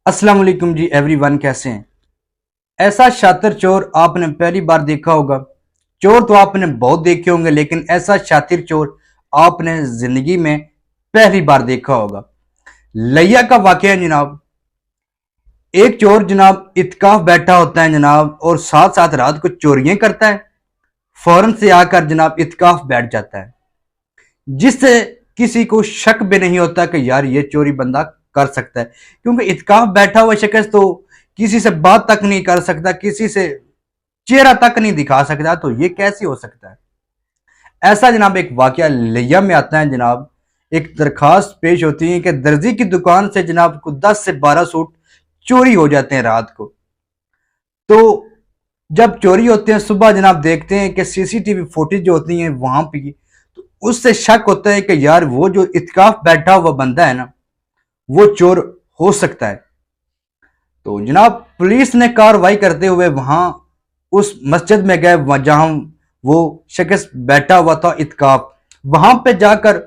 अस्सलाम वालेकुम जी एवरीवन, कैसे हैं। ऐसा शातिर चोर आपने पहली बार देखा होगा। चोर तो आपने बहुत देखे होंगे, लेकिन ऐसा शातिर चोर आपने जिंदगी में पहली बार देखा होगा। लिया का वाकया है जनाब। एक चोर जनाब इत्काफ बैठा होता है जनाब, और साथ साथ रात को चोरियां करता है। फौरन से आकर जनाब इत्काफ बैठ जाता है, जिससे किसी को शक भी नहीं होता कि यार ये चोरी बंदा कर सकता है, क्योंकि इत्काफ बैठा हुआ शख्स तो किसी से बात तक नहीं कर सकता, किसी से चेहरा तक नहीं दिखा सकता, तो ये कैसे हो सकता है। ऐसा जनाब एक वाकया लिया में आता है जनाब। एक दरखास्त पेश होती है कि दर्जी की दुकान से जनाब को 10 से 12 सूट चोरी हो जाते हैं रात को। तो जब चोरी होते हैं सुबह जनाब देखते हैं कि सीसीटीवी फुटेज जो होती है वहां पे, तो उससे शक होता है कि यार वो जो इत्काफ बैठा हुआ बंदा है ना, वो चोर हो सकता है। तो जनाब पुलिस ने कार्रवाई करते हुए वहां उस मस्जिद में गए जहां वो शख्स बैठा हुआ था इत्काफ। वहां पे जाकर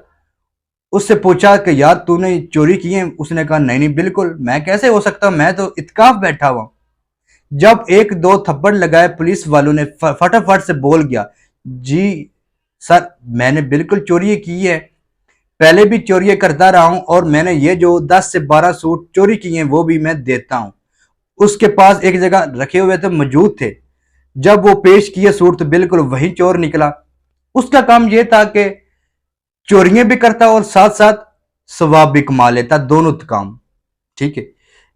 उससे पूछा कि यार तूने चोरी की है। उसने कहा नहीं नहीं बिल्कुल, मैं कैसे हो सकता, मैं तो इत्काफ बैठा हुआ। जब एक दो थप्पड़ लगाए पुलिस वालों ने, फटाफट से बोल गया, जी सर मैंने बिल्कुल चोरी की है, पहले भी चोरी करता रहा हूं, और मैंने ये जो 10 से 12 सूट चोरी किए हैं वो भी मैं देता हूं। उसके पास एक जगह रखे हुए थे, मौजूद थे। जब वो पेश किए सूट तो बिल्कुल वही चोर निकला। उसका काम यह था कि चोरियां भी करता और साथ साथ सवाब भी कमा लेता, दोनों काम। ठीक है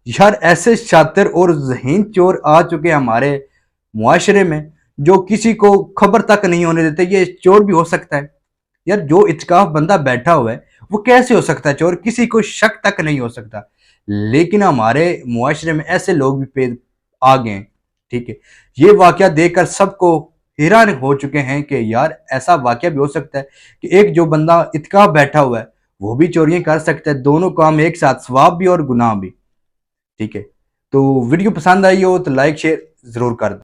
यार, ऐसे शातिर और जहीन चोर आ चुके हैं हमारे मुआशरे में, जो किसी को खबर तक नहीं होने देते ये चोर भी हो सकता है। यार जो इत्काफ बंदा बैठा हुआ है वो कैसे हो सकता है चोर, किसी को शक तक नहीं हो सकता। लेकिन हमारे मुआशरे में ऐसे लोग भी पेद आ गए हैं। ठीक है, ये वाकया देखकर सबको हैरान हो चुके हैं कि यार ऐसा वाकया भी हो सकता है कि एक जो बंदा इत्काफ बैठा हुआ है वो भी चोरियां कर सकता है, दोनों काम एक साथ, सवाब भी और गुनाह भी। ठीक है, तो वीडियो पसंद आई हो तो लाइक शेयर जरूर कर दो।